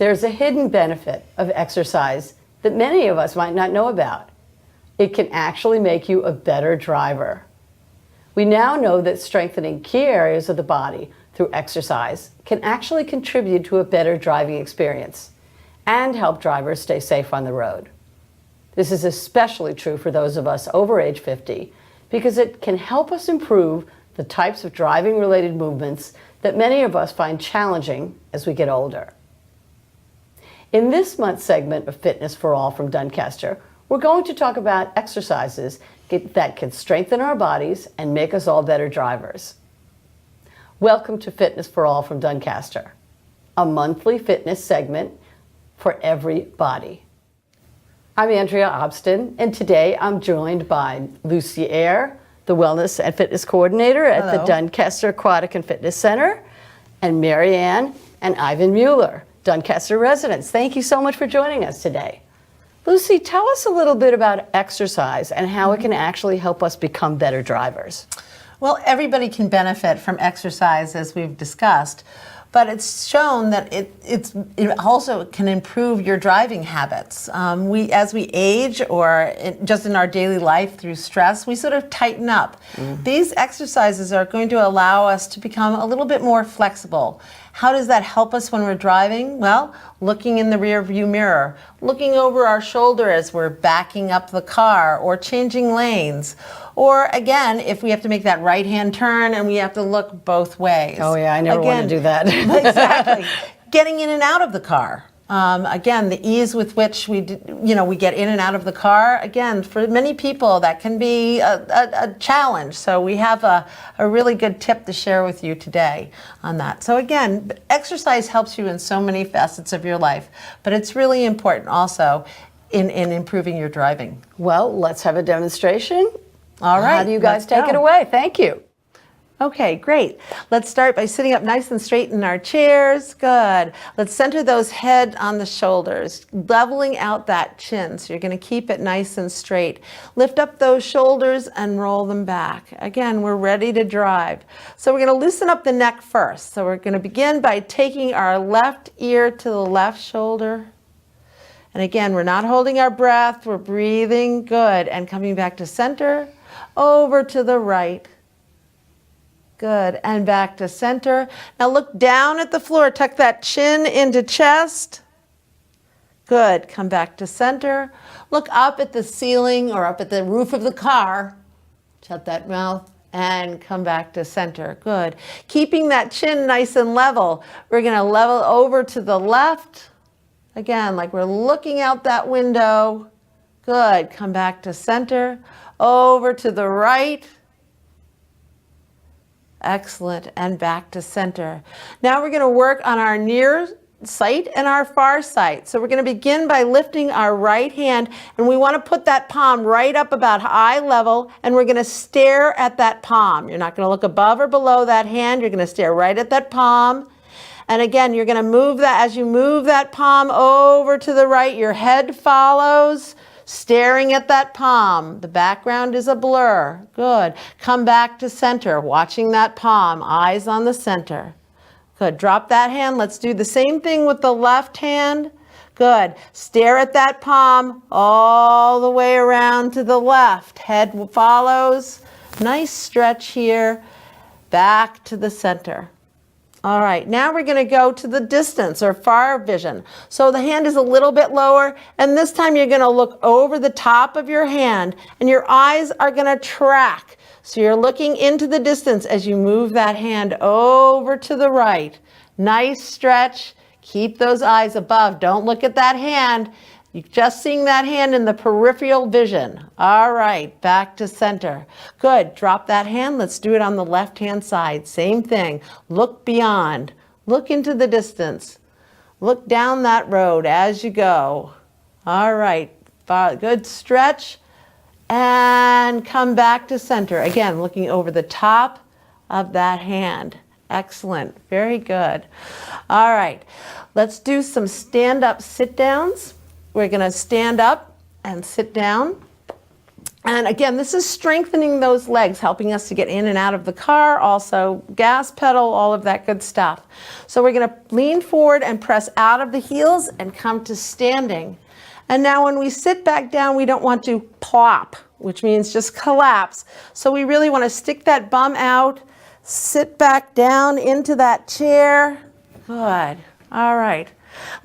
There's a hidden benefit of exercise that many of us might not know about. It can actually make you a better driver. We now know that strengthening key areas of the body through exercise can actually contribute to a better driving experience and help drivers stay safe on the road. This is especially true for those of us over age 50 because it can help us improve the types of driving-related movements that many of us find challenging as we get older. In this month's segment of Fitness for All from Duncaster, we're going to talk about exercises that can strengthen our bodies and make us all better drivers. Welcome to Fitness for All from Duncaster, a monthly fitness segment for every body. I'm Andrea Obston, and today I'm joined by Lucy Eyre, the Wellness and Fitness Coordinator at the Duncaster Aquatic and Fitness Center, and Mary Ann and Ivan Mueller, Duncaster residents. Thank you so much for joining us today. Lucy, tell us a little bit about exercise and how it can actually help us become better drivers. Well, everybody can benefit from exercise, as we've discussed, but it's shown that it also can improve your driving habits. As we age or just in our daily life through stress, we sort of tighten up. These exercises are going to allow us to become a little bit more flexible. How does that help us when we're driving? Well, looking in the rear view mirror, looking over our shoulder as we're backing up the car or changing lanes. Or again, if we have to make that right-hand turn and we have to look both ways. Oh yeah, I never want to do that. Exactly. Getting in and out of the car. Again, the ease with which we get in and out of the car, again, for many people that can be a challenge. So we have a really good tip to share with you today on that. So again, exercise helps you in so many facets of your life, but it's really important also in improving your driving. Well, let's have a demonstration. All right. How do you guys take it away? Thank you. Okay, great. Let's start by sitting up nice and straight in our chairs. Good. Let's center those head on the shoulders, leveling out that chin. So you're going to keep it nice and straight. Lift up those shoulders and roll them back. Again, we're ready to drive. So we're going to loosen up the neck first. So we're going to begin by taking our left ear to the left shoulder. And again, we're not holding our breath. We're breathing. Good. And coming back to center, over to the right. Good, and back to center. Now look down at the floor, tuck that chin into chest. Good, come back to center. Look up at the ceiling or up at the roof of the car. Shut that mouth and come back to center. Good. Keeping that chin nice and level. We're gonna level over to the left. Again, like we're looking out that window. Good, come back to center. Over to the right. Excellent, and back to center. Now we're going to work on our near sight and our far sight. So we're going to begin by lifting our right hand, and we want to put that palm right up about eye level, and we're going to stare at that palm. You're not going to look above or below that hand. You're going to stare right at that palm. And again, you're going to move that, as you move that palm over to the right, your head follows. Staring at that palm. The background is a blur. Good. Come back to center, watching that palm, eyes on the center. Good. Drop that hand. Let's do the same thing with the left hand. Good. Stare at that palm all the way around to the left. Head follows. Nice stretch here. Back to the center. All right, now we're going to go to the distance or far vision. So the hand is a little bit lower, and this time you're going to look over the top of your hand, and your eyes are going to track. So you're looking into the distance as you move that hand over to the right. Nice stretch. Keep those eyes above. Don't look at that hand. You're just seeing that hand in the peripheral vision. All right, back to center. Good, drop that hand. Let's do it on the left-hand side. Same thing. Look beyond. Look into the distance. Look down that road as you go. All right, good stretch. And come back to center. Again, looking over the top of that hand. Excellent, very good. All right, let's do some stand-up sit-downs. We're going to stand up and sit down. And again, this is strengthening those legs, helping us to get in and out of the car, also gas pedal, all of that good stuff. So we're going to lean forward and press out of the heels and come to standing. And now when we sit back down, we don't want to plop, which means just collapse. So we really want to stick that bum out, sit back down into that chair. Good. All right.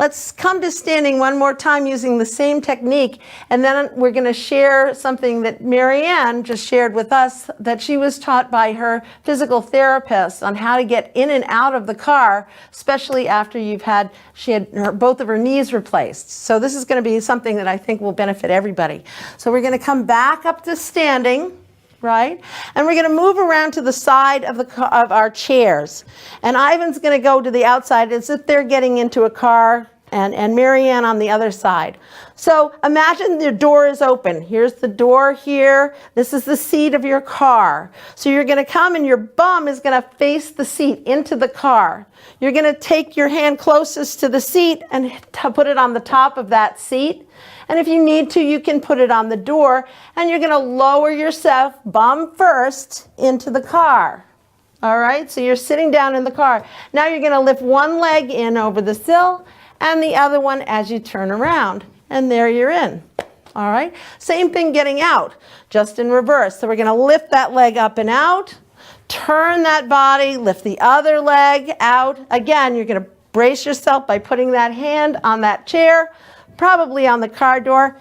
Let's come to standing one more time using the same technique, and then we're going to share something that Marianne just shared with us that she was taught by her physical therapist on how to get in and out of the car, especially after she had both of her knees replaced. So this is going to be something that I think will benefit everybody. So we're going to come back up to standing. Right? And we're going to move around to the side of our chairs. And Ivan's going to go to the outside as if they're getting into a car, and Marianne on the other side. So imagine the door is open. Here's the door here. This is the seat of your car. So you're going to come and your bum is going to face the seat into the car. You're going to take your hand closest to the seat and put it on the top of that seat. And if you need to, you can put it on the door, and you're going to lower yourself, bum first, into the car. All right, so you're sitting down in the car. Now you're going to lift one leg in over the sill and the other one as you turn around. And there you're in. All right, same thing getting out, just in reverse. So we're going to lift that leg up and out, turn that body, lift the other leg out. Again, you're going to brace yourself by putting that hand on that chair, probably on the car door,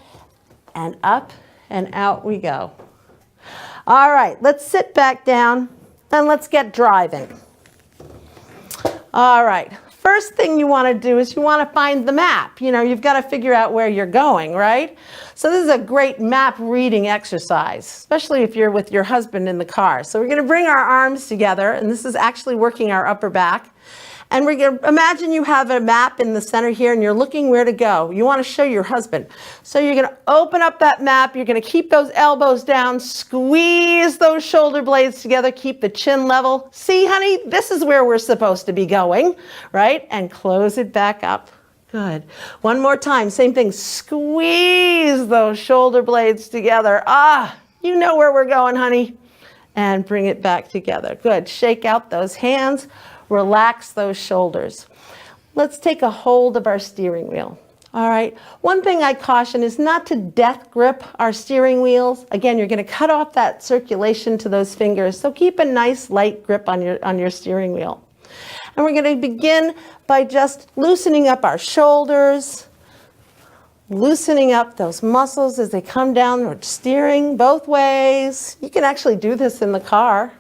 and up and out we go. All right, let's sit back down and let's get driving. All right, first thing you want to do is you want to find the map. You know, you've got to figure out where you're going, right? So this is a great map reading exercise, especially if you're with your husband in the car. So we're going to bring our arms together, and this is actually working our upper back. And we're going to imagine you have a map in the center here and you're looking where to go. You want to show your husband. So you're going to open up that map. You're going to keep those elbows down, squeeze those shoulder blades together, keep the chin level. See, honey, this is where we're supposed to be going, right? And close it back up. Good. One more time, same thing. Squeeze those shoulder blades together. You know where we're going, honey. And bring it back together. Good. Shake out those hands. Relax those shoulders. Let's take a hold of our steering wheel. All right. One thing I caution is not to death grip our steering wheels. Again, you're going to cut off that circulation to those fingers. So keep a nice light grip on your steering wheel. And we're going to begin by just loosening up our shoulders, loosening up those muscles as they come down. We're steering both ways. You can actually do this in the car.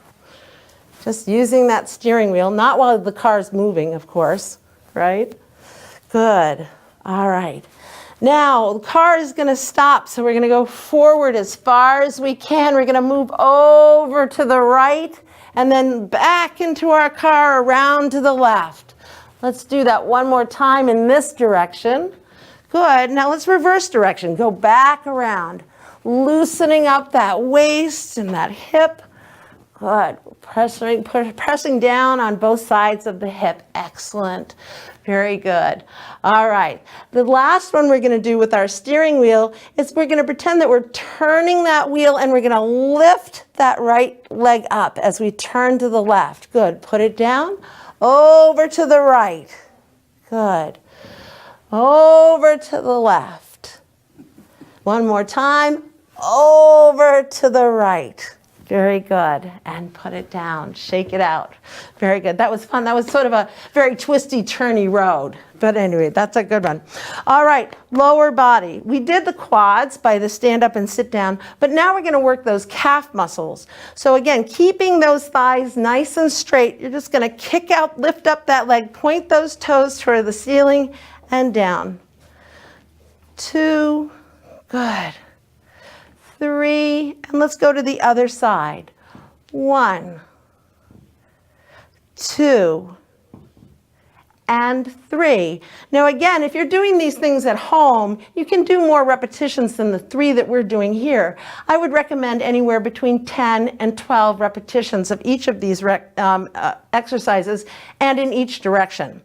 Just using that steering wheel, not while the car's moving, of course, right? Good. All right. Now, the car is going to stop, so we're going to go forward as far as we can. We're going to move over to the right and then back into our car around to the left. Let's do that one more time in this direction. Good. Now let's reverse direction. Go back around, loosening up that waist and that hip. Good. Pressing down on both sides of the hip. Excellent. Very good. All right. The last one we're going to do with our steering wheel is we're going to pretend that we're turning that wheel and we're going to lift that right leg up as we turn to the left. Good. Put it down. Over to the right. Good. Over to the left. One more time. Over to the right. Very good. And put it down. Shake it out. Very good. That was fun. That was sort of a very twisty, turny road. But anyway, that's a good one. All right, lower body. We did the quads by the stand up and sit down, but now we're going to work those calf muscles. So again, keeping those thighs nice and straight, you're just going to kick out, lift up that leg, point those toes toward the ceiling and down. 2, good. 3, and let's go to the other side. 1, 2, and 3. Now again, if you're doing these things at home, you can do more repetitions than the 3 that we're doing here. I would recommend anywhere between 10 and 12 repetitions of each of these exercises and in each direction.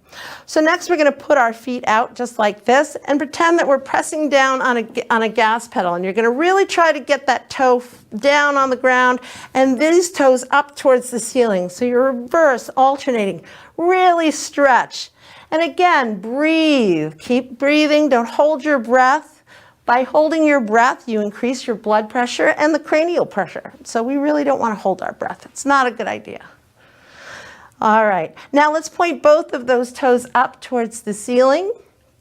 So next we're going to put our feet out just like this and pretend that we're pressing down on a gas pedal, and you're going to really try to get that toe down on the ground and these toes up towards the ceiling. So you're reverse, alternating, really stretch. And again, breathe. Keep breathing. Don't hold your breath. By holding your breath, you increase your blood pressure and the cranial pressure. So we really don't want to hold our breath. It's not a good idea. All right. Now let's point both of those toes up towards the ceiling.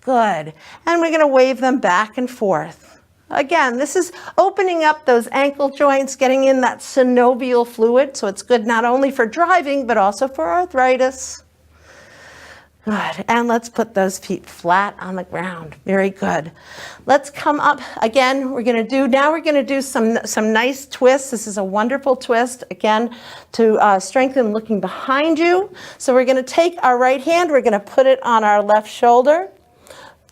Good. And we're going to wave them back and forth. Again, this is opening up those ankle joints, getting in that synovial fluid. So it's good not only for driving, but also for arthritis. Good. And let's put those feet flat on the ground. Very good. Let's come up again. We're going to do some nice twists. This is a wonderful twist, again, to strengthen looking behind you. So we're going to take our right hand, we're going to put it on our left shoulder.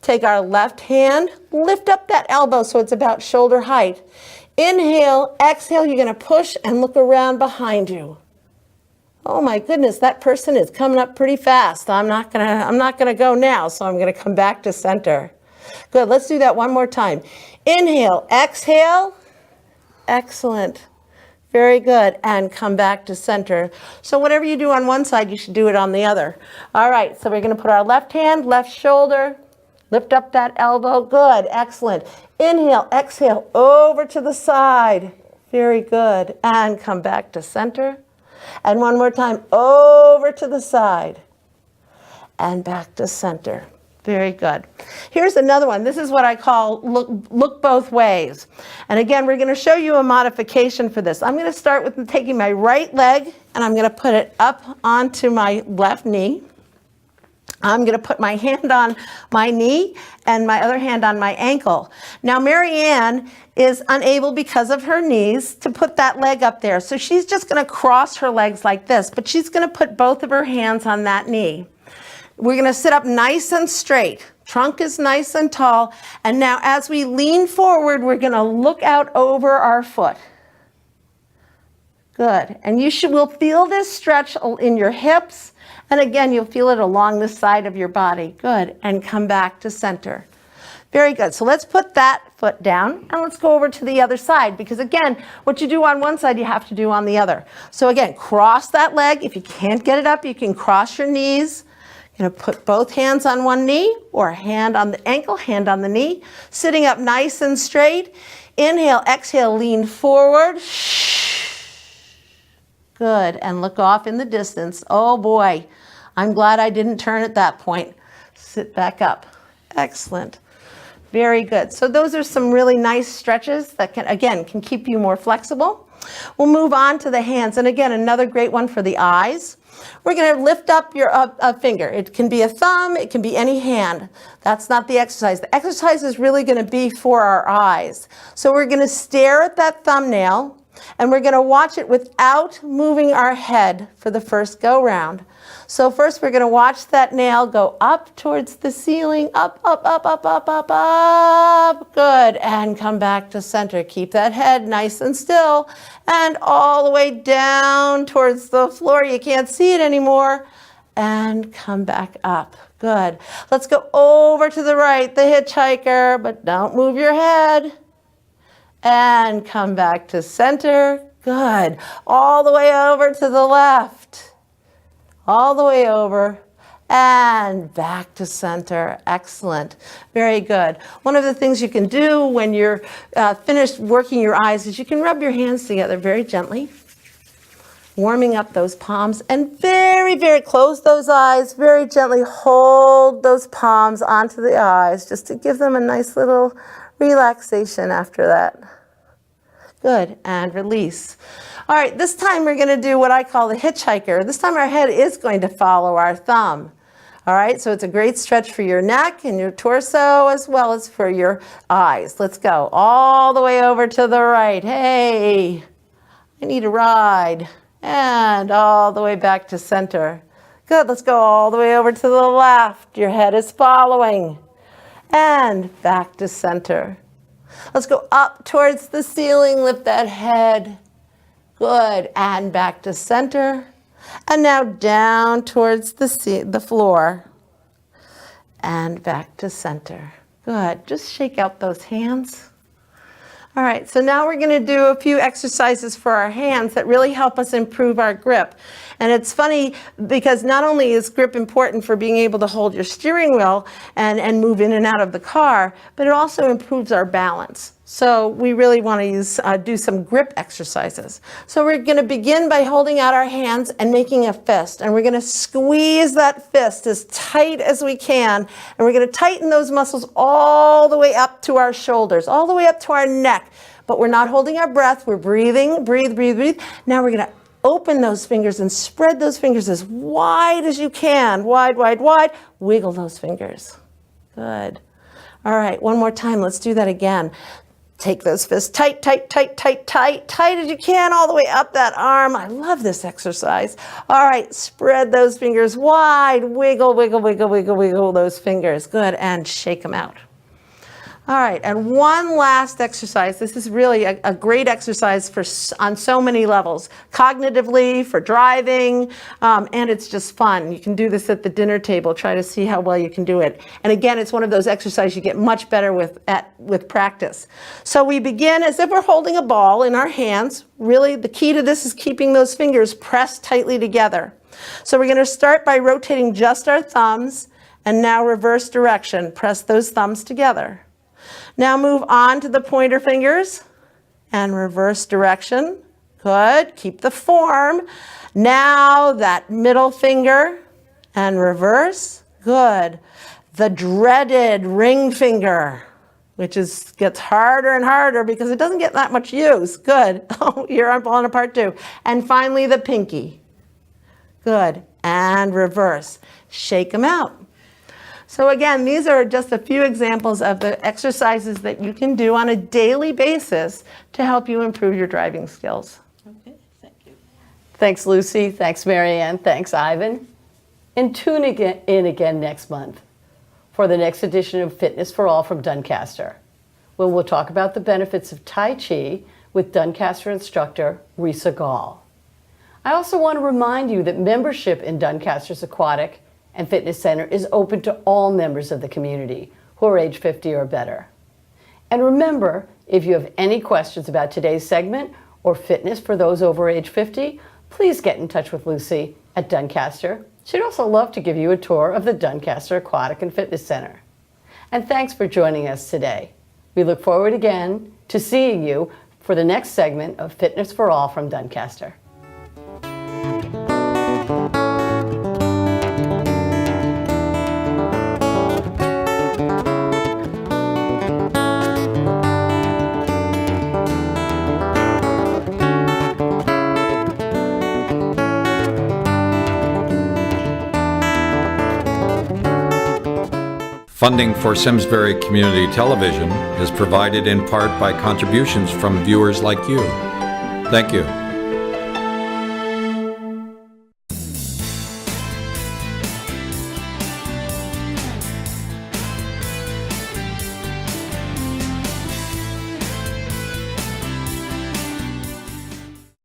Take our left hand, lift up that elbow so it's about shoulder height. Inhale, exhale, you're going to push and look around behind you. Oh my goodness, that person is coming up pretty fast. I'm not gonna go now, so I'm gonna come back to center. Good, let's do that one more time. Inhale, exhale. Excellent. Very good, and come back to center. So whatever you do on one side, you should do it on the other. All right, so we're gonna put our left hand, left shoulder, lift up that elbow. Good, excellent. Inhale, exhale, over to the side. Very good, and come back to center. And one more time, over to the side and back to center. Very good. Here's another one. This is what I call look both ways. And again, we're going to show you a modification for this. I'm going to start with taking my right leg and I'm going to put it up onto my left knee. I'm going to put my hand on my knee and my other hand on my ankle. Now, Marianne is unable because of her knees to put that leg up there. So she's just going to cross her legs like this, but she's going to put both of her hands on that knee. We're going to sit up nice and straight. Trunk is nice and tall. And now as we lean forward, we're going to look out over our foot. Good. And will feel this stretch in your hips. And again, you'll feel it along the side of your body. Good. And come back to center. Very good. So let's put that foot down and let's go over to the other side, because again, what you do on one side, you have to do on the other. So again, cross that leg. If you can't get it up, you can cross your knees. You're going to put both hands on one knee or a hand on the ankle, hand on the knee, sitting up nice and straight. Inhale, exhale, lean forward. Good. And look off in the distance. Oh boy. I'm glad I didn't turn at that point. Sit back up. Excellent. Very good. So those are some really nice stretches that can keep you more flexible. We'll move on to the hands. And again, another great one for the eyes. We're going to lift up your finger. It can be a thumb. It can be any hand. That's not the exercise. The exercise is really going to be for our eyes. So we're going to stare at that thumbnail and we're going to watch it without moving our head for the first go round. So first we're going to watch that nail go up towards the ceiling, up, up, up, up, up, up, up. Good. And come back to center. Keep that head nice and still. And all the way down towards the floor. You can't see it anymore. And come back up. Good. Let's go over to the right, the hitchhiker, but don't move your head. And come back to center. Good. All the way over to the left. All the way over and back to center. Excellent. Very good. One of the things you can do when you're finished working your eyes is you can rub your hands together very gently, warming up those palms, and very, very close those eyes. Very gently hold those palms onto the eyes just to give them a nice little relaxation after that. Good. And release. All right, this time we're going to do what I call the hitchhiker. This time our head is going to follow our thumb. All right, so it's a great stretch for your neck and your torso as well as for your eyes. Let's go all the way over to the right. Hey, I need a ride. And all the way back to center. Good, let's go all the way over to the left. Your head is following. And back to center. Let's go up towards the ceiling, lift that head. Good, and back to center. And now down towards the floor. And back to center. Good, just shake out those hands. All right, so now we're going to do a few exercises for our hands that really help us improve our grip. And it's funny because not only is grip important for being able to hold your steering wheel and move in and out of the car, but it also improves our balance. So we really want to do some grip exercises. So we're going to begin by holding out our hands and making a fist. And we're going to squeeze that fist as tight as we can. And we're going to tighten those muscles all the way up to our shoulders, all the way up to our neck. But we're not holding our breath. We're breathing, breathe, breathe, breathe. Now we're going to open those fingers and spread those fingers as wide as you can. Wide, wide, wide. Wiggle those fingers. Good. All right, one more time. Let's do that again. Take those fists tight, tight, tight, tight, tight, tight as you can, all the way up that arm. I love this exercise. All right, spread those fingers wide. Wiggle, wiggle, wiggle, wiggle, wiggle those fingers. Good, and shake them out. All right, and one last exercise. This is really a great exercise on so many levels. Cognitively, for driving, and it's just fun. You can do this at the dinner table. Try to see how well you can do it. And again, it's one of those exercises you get much better with practice. So we begin as if we're holding a ball in our hands. Really, the key to this is keeping those fingers pressed tightly together. So we're going to start by rotating just our thumbs, and now reverse direction. Press those thumbs together. Now move on to the pointer fingers and reverse direction. Good, keep the form. Now that middle finger and reverse. Good. The dreaded ring finger, which gets harder and harder because it doesn't get that much use. Good. Oh, you're falling apart too. And finally the pinky. Good. And reverse. Shake them out. So again, these are just a few examples of the exercises that you can do on a daily basis to help you improve your driving skills. Okay, thank you. Thanks, Lucy. Thanks, Marianne. Thanks, Ivan. And tune in again next month for the next edition of Fitness for All from Duncaster, where we'll talk about the benefits of Tai Chi with Duncaster instructor Risa Gall. I also want to remind you that membership in Duncaster's Aquatic and Fitness Center is open to all members of the community who are age 50 or better. And remember, if you have any questions about today's segment or fitness for those over age 50, please get in touch with Lucy at Duncaster. She'd also love to give you a tour of the Duncaster Aquatic and Fitness Center. And thanks for joining us today. We look forward again to seeing you for the next segment of Fitness for All from Duncaster. Funding for Simsbury Community Television is provided in part by contributions from viewers like you. Thank you.